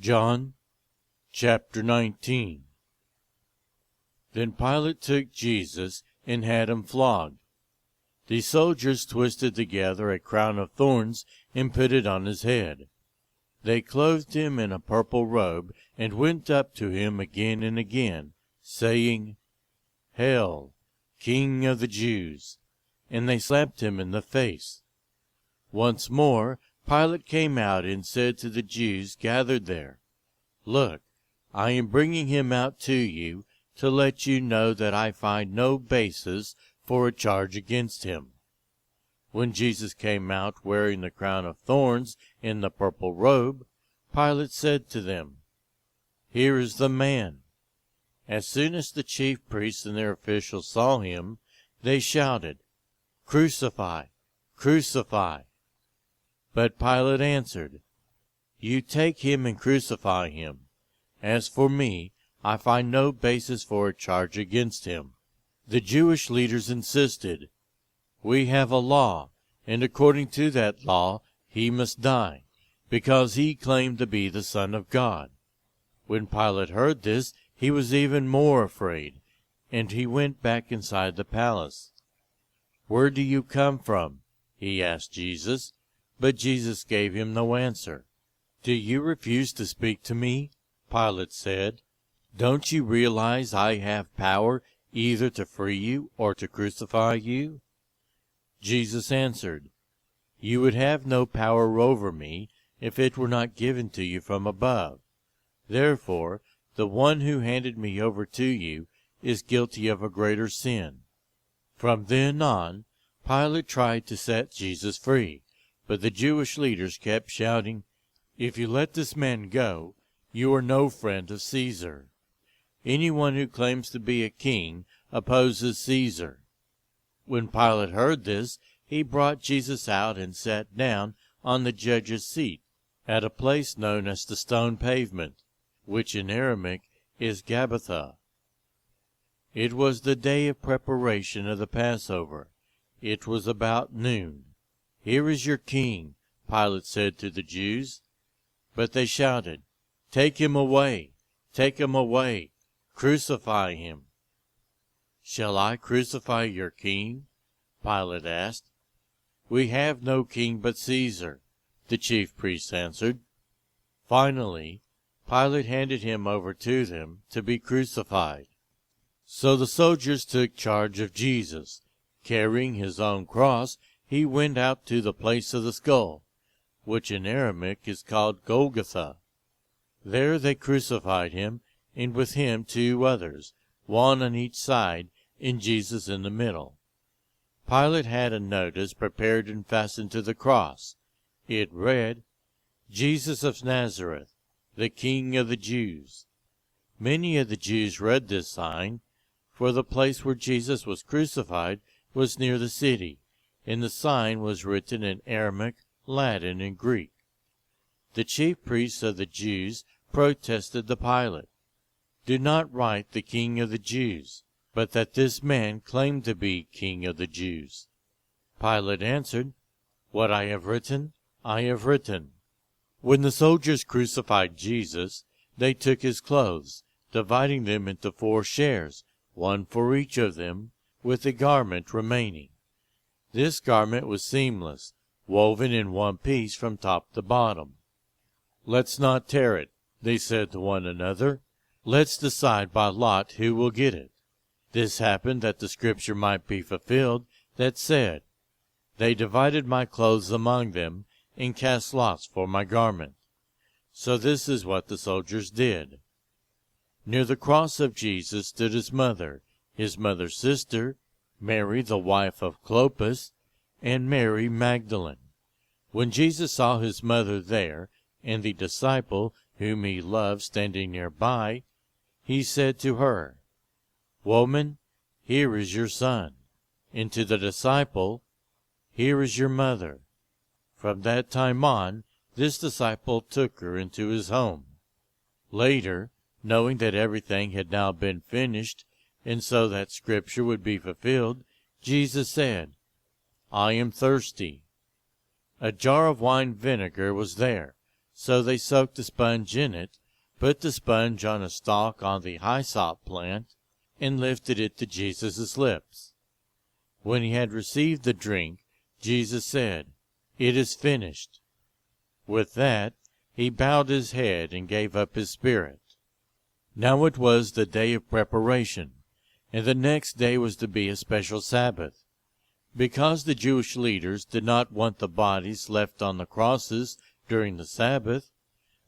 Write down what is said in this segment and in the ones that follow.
John chapter 19. Then Pilate took Jesus and had him flogged. The soldiers twisted together a crown of thorns and put it on his head. They clothed him in a purple robe and went up to him again and again, saying, "Hail, King of the Jews!" And they slapped him in the face. Once more Pilate came out and said to the Jews gathered there, "Look, I am bringing him out to you to let you know that I find no basis for a charge against him." When Jesus came out wearing the crown of thorns and the purple robe, Pilate said to them, "Here is the man." As soon as the chief priests and their officials saw him, they shouted, "Crucify! Crucify!" But Pilate answered, "You take him and crucify him. As for me, I find no basis for a charge against him." The Jewish leaders insisted, "We have a law, and according to that law he must die, because he claimed to be the Son of God." When Pilate heard this, he was even more afraid, and he went back inside the palace. "Where do you come from?" he asked Jesus. But Jesus gave him no answer. "Do you refuse to speak to me?" Pilate said. "Don't you realize I have power either to free you or to crucify you?" Jesus answered, "You would have no power over me if it were not given to you from above. Therefore, the one who handed me over to you is guilty of a greater sin." From then on, Pilate tried to set Jesus free, but the Jewish leaders kept shouting, "If you let this man go, you are no friend of Caesar. Anyone who claims to be a king opposes Caesar." When Pilate heard this, he brought Jesus out and sat down on the judge's seat at a place known as the Stone Pavement, which in Aramaic is Gabbatha. It was the day of preparation of the Passover. It was about noon. "Here is your king," Pilate said to the Jews. But they shouted, "Take him away! Take him away! Crucify him!" "Shall I crucify your king?" Pilate asked. "We have no king but Caesar," the chief priests answered. Finally, Pilate handed him over to them to be crucified. So the soldiers took charge of Jesus. Carrying his own cross, he went out to the place of the skull, which in Aramaic is called Golgotha. There they crucified him, and with him 2 others, one on each side, and Jesus in the middle. Pilate had a notice prepared and fastened to the cross. It read, "Jesus of Nazareth, the King of the Jews." Many of the Jews read this sign, for the place where Jesus was crucified was near the city, and the sign was written in Aramaic, Latin, and Greek. The chief priests of the Jews protested to Pilate, "Do not write the King of the Jews, but that this man claimed to be King of the Jews." Pilate answered, "What I have written, I have written." When the soldiers crucified Jesus, they took his clothes, dividing them into 4 shares, one for each of them, with the garment remaining. This garment was seamless, woven in one piece from top to bottom. "Let's not tear it," they said to one another. "Let's decide by lot who will get it." This happened that the scripture might be fulfilled that said, "They divided my clothes among them, and cast lots for my garment." So this is what the soldiers did. Near the cross of Jesus stood his mother's sister, Mary the wife of Clopas, and Mary Magdalene. When Jesus saw his mother there, and the disciple whom he loved standing nearby, he said to her, "Woman, here is your son," and to the disciple, "Here is your mother." From that time on, this disciple took her into his home. Later, knowing that everything had now been finished, and so that scripture would be fulfilled, Jesus said, "I am thirsty." A jar of wine vinegar was there, So they soaked the sponge in it, put the sponge on a stalk on the hyssop plant, and lifted it to Jesus' lips. When he had received the drink, Jesus said, "It is finished." With that, he bowed his head and gave up his spirit. Now it was the day of preparation, and the next day was to be a special Sabbath. Because the Jewish leaders did not want the bodies left on the crosses during the Sabbath,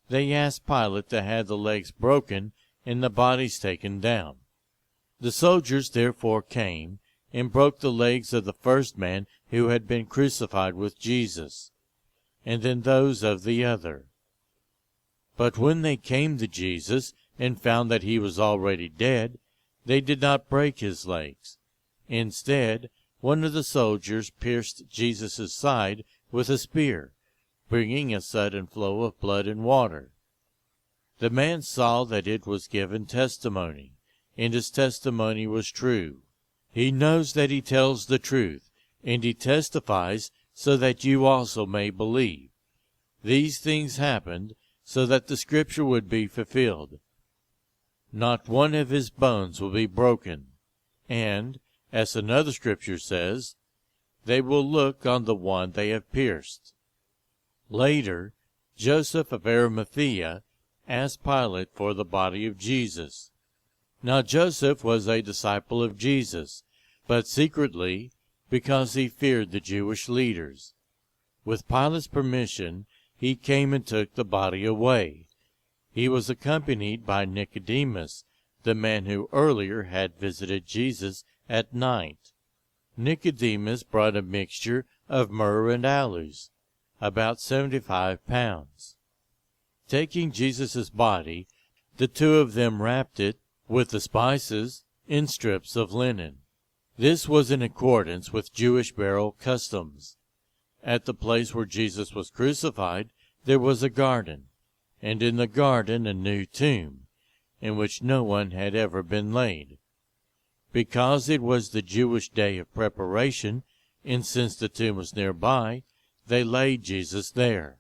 they asked Pilate to have the legs broken and the bodies taken down. The soldiers therefore came and broke the legs of the first man who had been crucified with Jesus, and then those of the other. But when they came to Jesus and found that he was already dead, they did not break his legs. Instead, one of the soldiers pierced Jesus' side with a spear, bringing a sudden flow of blood and water. The man saw that it was given testimony, and his testimony was true. He knows that he tells the truth, and he testifies so that you also may believe. These things happened so that the scripture would be fulfilled. Not one of his bones will be broken. And, as another scripture says, they will look on the one they have pierced. Later, Joseph of Arimathea asked Pilate for the body of Jesus. Now Joseph was a disciple of Jesus, but secretly, because he feared the Jewish leaders. With Pilate's permission, he came and took the body away. He was accompanied by Nicodemus, the man who earlier had visited Jesus at night. Nicodemus brought a mixture of myrrh and aloes, about 75 pounds. Taking Jesus' body, the two of them wrapped it, with the spices, in strips of linen. This was in accordance with Jewish burial customs. At the place where Jesus was crucified, there was a garden, and in the garden a new tomb, in which no one had ever been laid. Because it was the Jewish day of preparation, and since the tomb was nearby, they laid Jesus there.